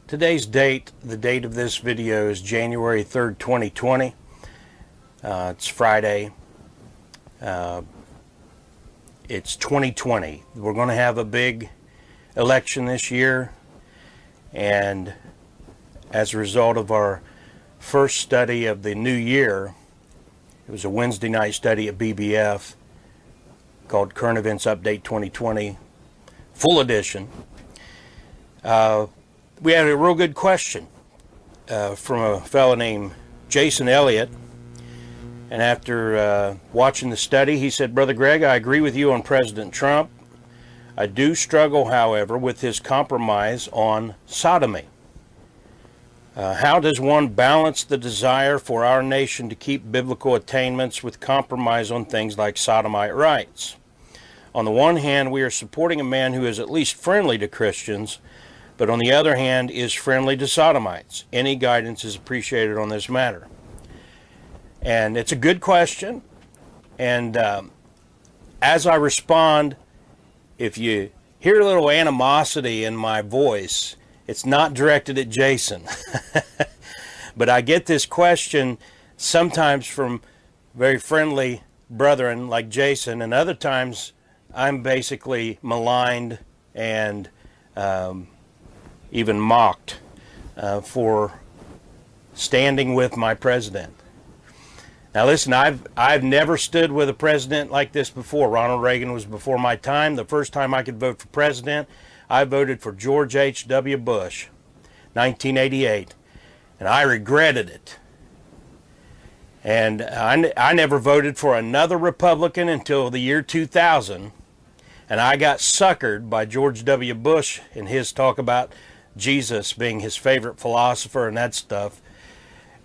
Today's date, the date of this video is January 3rd, 2020. It's Friday. It's 2020. We're going to have a big election this year, and as a result of our first study of the new year, it was a Wednesday night study at BBF called Current Events Update 2020, full edition. We had a real good question from a fellow named Jason Elliott, and after watching the study, he said, "Brother Greg, I agree with you on President Trump. I do struggle, however, with his compromise on sodomy. How does one balance the desire for our nation to keep biblical attainments with compromise on things like sodomite rights? On the one hand, we are supporting a man who is at least friendly to Christians, but on the other hand is friendly to sodomites. Any guidance is appreciated on this matter." And it's a good question, and as I respond, if you hear a little animosity in my voice, it's not directed at Jason. But I get this question sometimes from very friendly brethren like Jason, and other times I'm basically maligned and even mocked for standing with my president. Now listen, I've never stood with a president like this before. Ronald Reagan was before my time. The first time I could vote for president, I voted for George H.W. Bush, 1988, and I regretted it. And I never voted for another Republican until the year 2000, and I got suckered by George W. Bush and his talk about Jesus being his favorite philosopher and that stuff.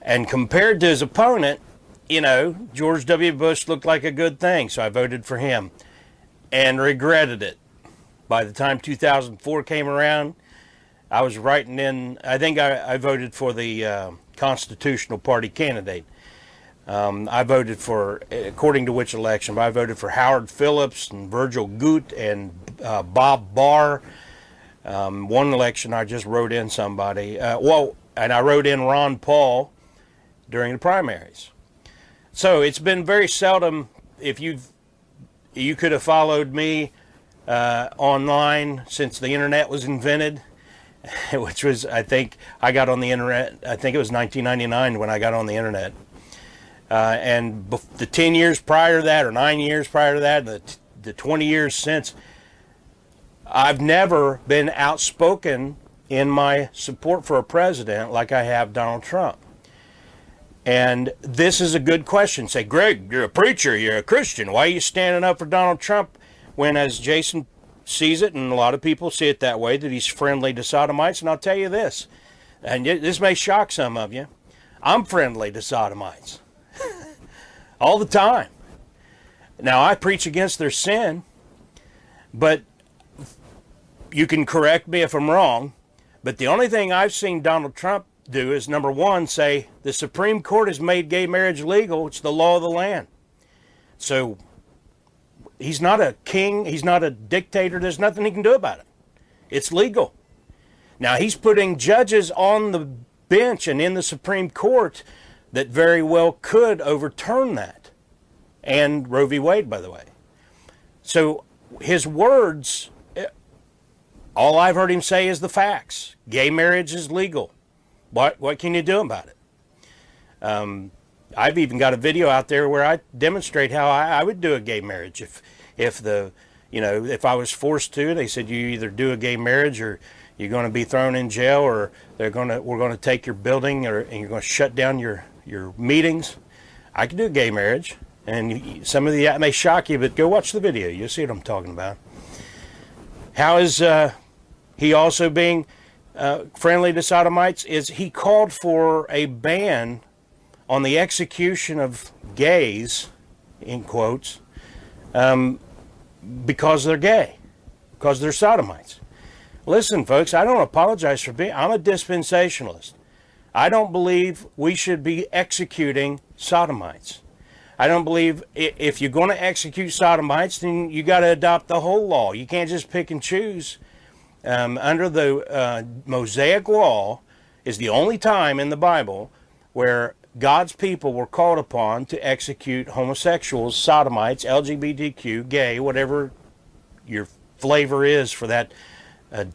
And compared to his opponent, you know, George W. Bush looked like a good thing, so I voted for him and regretted it. By the time 2004 came around, I was writing in, I think I voted for the Constitutional Party candidate. I voted for, according to which election, but I voted for Howard Phillips and Virgil Goot and Bob Barr. One election I just wrote in somebody, and I wrote in Ron Paul during the primaries. So it's been very seldom, if you could have followed me online since the internet was invented, which was, I think, I got on the internet, I think it was 1999 when I got on the internet. And the 10 years prior to that, or 9 years prior to that, the 20 years since, I've never been outspoken in my support for a president like I have Donald Trump. And this is a good question. Say, "Greg, you're a preacher, you're a Christian. Why are you standing up for Donald Trump?" When, as Jason sees it, and a lot of people see it that way, that he's friendly to sodomites. And I'll tell you this, and this may shock some of you, I'm friendly to sodomites. All the time. Now, I preach against their sin, but you can correct me if I'm wrong, but the only thing I've seen Donald Trump do is, number one, say, the Supreme Court has made gay marriage legal. It's the law of the land. So he's not a king. He's not a dictator. There's nothing he can do about it. It's legal. Now, he's putting judges on the bench and in the Supreme Court that very well could overturn that. And Roe v. Wade, by the way. So his words, all I've heard him say is the facts. Gay marriage is legal. What can you do about it? I've even got a video out there where I demonstrate how I would do a gay marriage if I was forced to. They said, you either do a gay marriage or you're going to be thrown in jail, or we're going to take your building, and you're going to shut down your meetings. I could do a gay marriage, and some of that may shock you, but go watch the video. You'll see what I'm talking about. How is he also being friendly to sodomites? Is he called for a ban on the execution of gays, in quotes, because they're gay, because they're sodomites. Listen, folks, I don't apologize for being, I'm a dispensationalist. I don't believe we should be executing sodomites. I don't believe if you're going to execute sodomites, then you got to adopt the whole law. You can't just pick and choose. under the Mosaic law, is the only time in the Bible where God's people were called upon to execute homosexuals, sodomites, LGBTQ, gay, whatever your flavor is for that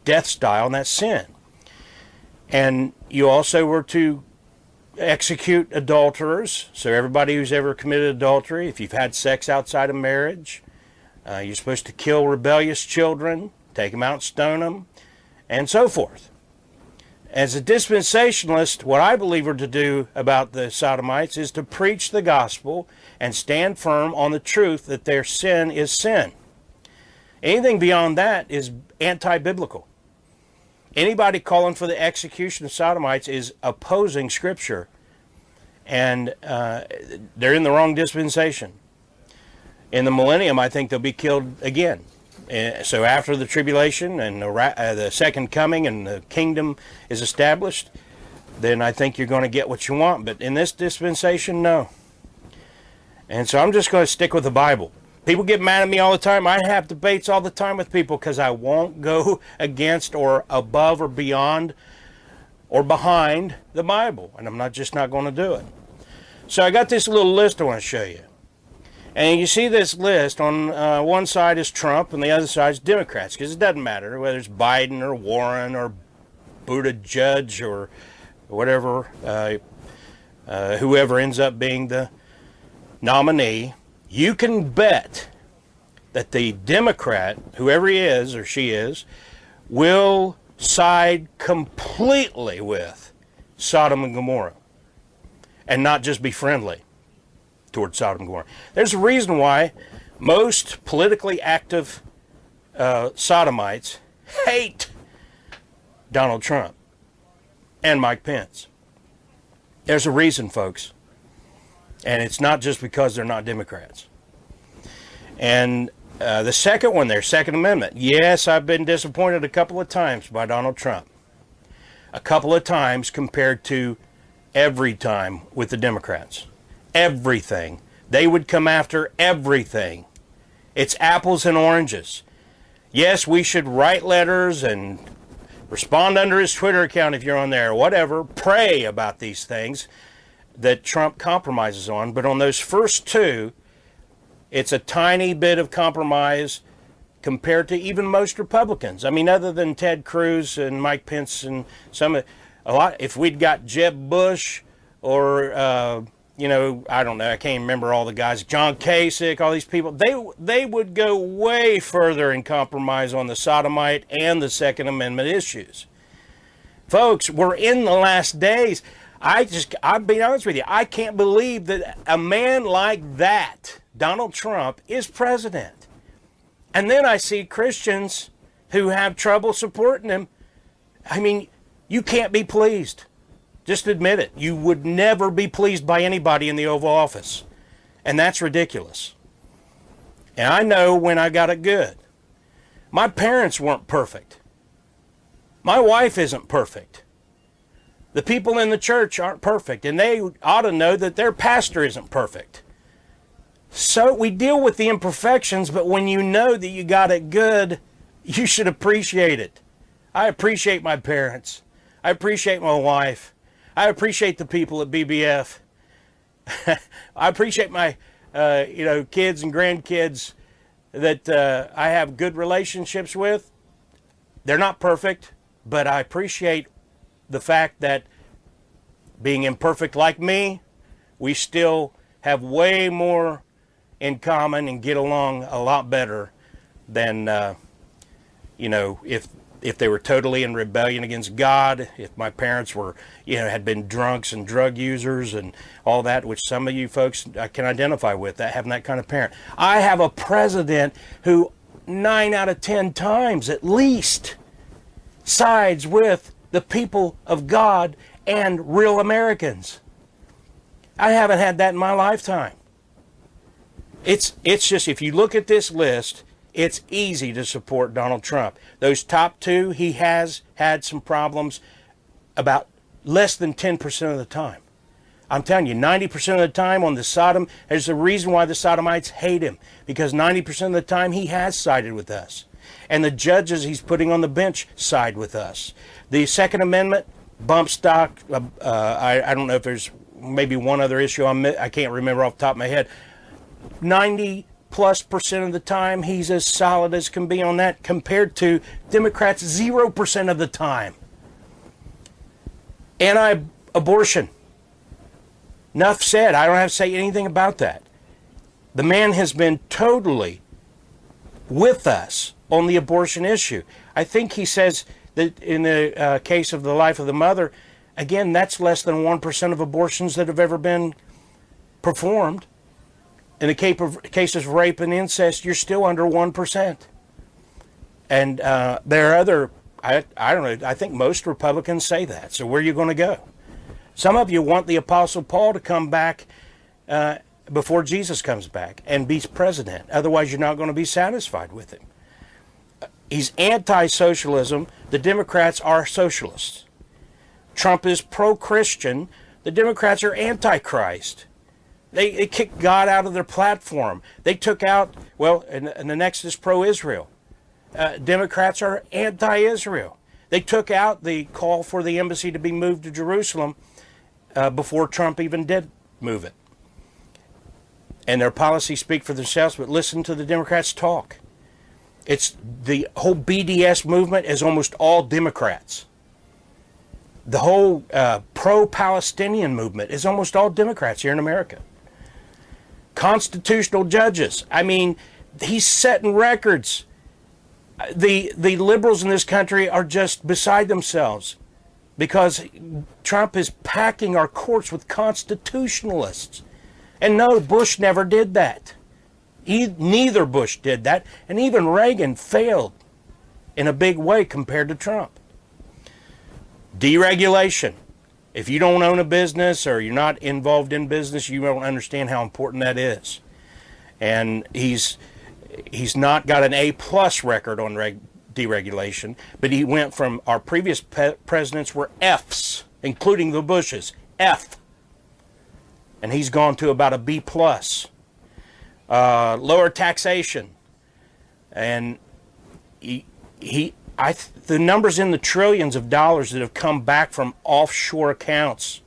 death style, and that's sin. And you also were to execute adulterers. So everybody who's ever committed adultery, if you've had sex outside of marriage, you're supposed to kill rebellious children, take them out and stone them, and so forth. As a dispensationalist, what I believe we're to do about the sodomites is to preach the gospel and stand firm on the truth that their sin is sin. Anything beyond that is anti-biblical. Anybody calling for the execution of sodomites is opposing Scripture, and they're in the wrong dispensation. In the millennium, I think they'll be killed again. So after the tribulation and the second coming and the kingdom is established, then I think you're going to get what you want. But in this dispensation, no. And so I'm just going to stick with the Bible. People get mad at me all the time. I have debates all the time with people because I won't go against or above or beyond or behind the Bible. And I'm just not going to do it. So I got this little list I want to show you. And you see this list, on one side is Trump and the other side is Democrats, because it doesn't matter whether it's Biden or Warren or Buttigieg or whatever, whoever ends up being the nominee. You can bet that the Democrat, whoever he is or she is, will side completely with Sodom and Gomorrah and not just be friendly towards Sodom and Gomorrah. There's a reason why most politically active Sodomites hate Donald Trump and Mike Pence. There's a reason, folks. And it's not just because they're not Democrats. And the second one there, Second Amendment. Yes, I've been disappointed a couple of times by Donald Trump. A couple of times compared to every time with the Democrats. Everything. They would come after everything. It's apples and oranges. Yes, we should write letters and respond under his Twitter account if you're on there, whatever. Pray about these things that Trump compromises on. But on those first two, it's a tiny bit of compromise compared to even most Republicans. I mean, other than Ted Cruz and Mike Pence and if we'd got Jeb Bush or, I don't know, I can't remember all the guys, John Kasich, all these people, they would go way further in compromise on the sodomite and the Second Amendment issues. Folks, we're in the last days. I'll be honest with you, I can't believe that a man like that, Donald Trump, is president. And then I see Christians who have trouble supporting him. I mean, you can't be pleased. Just admit it. You would never be pleased by anybody in the Oval Office. And that's ridiculous. And I know when I got it good. My parents weren't perfect. My wife isn't perfect. The people in the church aren't perfect, and they ought to know that their pastor isn't perfect. So we deal with the imperfections, but when you know that you got it good, you should appreciate it. I appreciate my parents. I appreciate my wife. I appreciate the people at BBF. I appreciate my kids and grandkids that I have good relationships with. They're not perfect, but I appreciate the fact that being imperfect like me, we still have way more in common and get along a lot better than, if they were totally in rebellion against God, if my parents were, had been drunks and drug users and all that, which some of you folks I can identify with, having that kind of parent. I have a president who 9 out of 10 times at least sides with the people of God and real Americans. I haven't had that in my lifetime. It's just, if you look at this list, it's easy to support Donald Trump. Those top two, he has had some problems about less than 10% of the time. I'm telling you, 90% of the time on the Sodom, there's a reason why the Sodomites hate him, because 90% of the time he has sided with us. And the judges he's putting on the bench side with us. The Second Amendment, bump stock, I don't know if there's maybe one other issue I can't remember off the top of my head. 90+% of the time, he's as solid as can be on that, compared to Democrats 0% of the time. Anti-abortion. Enough said. I don't have to say anything about that. The man has been totally with us on the abortion issue. I think he says that in the case of the life of the mother, again, that's less than 1% of abortions that have ever been performed. In the cases of rape and incest, you're still under 1%. And there are other, I don't know, I think most Republicans say that. So where are you going to go? Some of you want the Apostle Paul to come back before Jesus comes back and be president. Otherwise, you're not going to be satisfied with him. He's anti-socialism. The Democrats are socialists. Trump is pro-Christian. The Democrats are anti-Christ. They kicked God out of their platform. They took out, well, and the next is pro-Israel. Democrats are anti-Israel. They took out the call for the embassy to be moved to Jerusalem before Trump even did move it. And their policies speak for themselves, but listen to the Democrats talk. It's the whole BDS movement is almost all Democrats. The whole pro-Palestinian movement is almost all Democrats here in America. Constitutional judges. I mean, he's setting records. The liberals in this country are just beside themselves because Trump is packing our courts with constitutionalists. And no, Bush never did that. Neither Bush did that. And even Reagan failed in a big way compared to Trump. Deregulation. If you don't own a business or you're not involved in business, you don't understand how important that is. And he's not got an A+ record on deregulation, but he went from our previous presidents were Fs, including the Bushes, F. And he's gone to about a B+. Lower taxation. And the numbers in the trillions of dollars that have come back from offshore accounts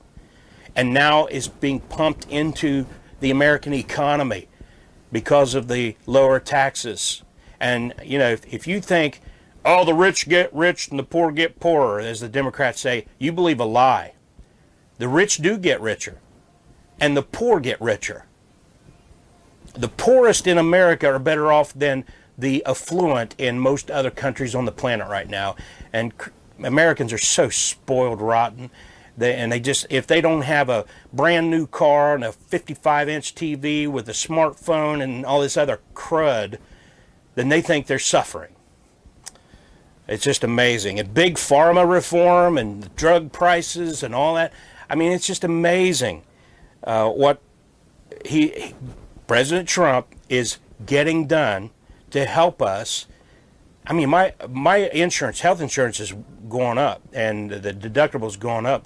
and now is being pumped into the American economy because of the lower taxes. And, you know, if you think, oh, the rich get rich and the poor get poorer, as the Democrats say, you believe a lie. The rich do get richer and the poor get richer. The poorest in America are better off than the affluent in most other countries on the planet right now. And Americans are so spoiled rotten. And they just, if they don't have a brand new car and a 55-inch TV with a smartphone and all this other crud, then they think they're suffering. It's just amazing. And big pharma reform and drug prices and all that. I mean, it's just amazing what President Trump is getting done to help us. I mean, my insurance, health insurance is going up, and the deductible's going up.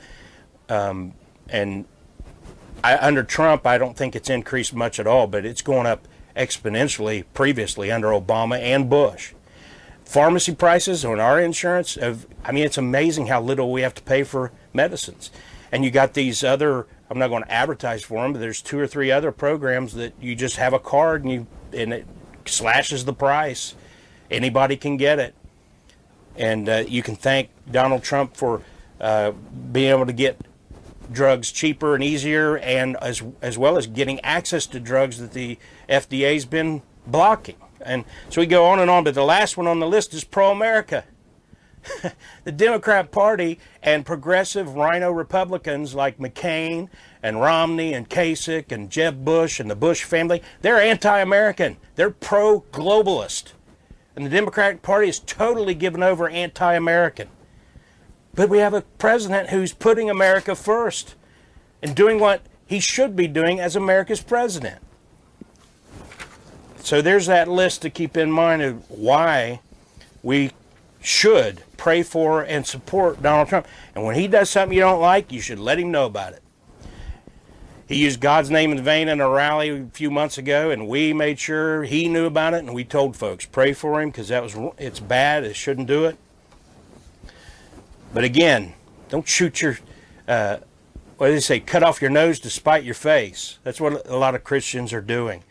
And under Trump, I don't think it's increased much at all, but it's going up exponentially previously under Obama and Bush. Pharmacy prices on our insurance, I mean, it's amazing how little we have to pay for medicines. And you got these other, I'm not going to advertise for them, but there's 2 or 3 other programs that you just have a card and it slashes the price. Anybody can get it. And you can thank Donald Trump for being able to get drugs cheaper and easier, and as well as getting access to drugs that the FDA's been blocking. And so we go on, but the last one on the list is pro-America. The Democrat Party and progressive rhino Republicans like McCain and Romney and Kasich and Jeb Bush and the Bush family, they're anti-American. They're pro-globalist. And the Democratic Party is totally given over anti-American. But we have a president who's putting America first and doing what he should be doing as America's president. So there's that list to keep in mind of why we should pray for and support Donald Trump. And when he does something you don't like, you should let him know about it. He used God's name in vain in a rally a few months ago, and we made sure he knew about it, and we told folks, pray for him, because it's bad, it shouldn't do it. But again, don't shoot your, what do they say, cut off your nose to spite your face. That's what a lot of Christians are doing.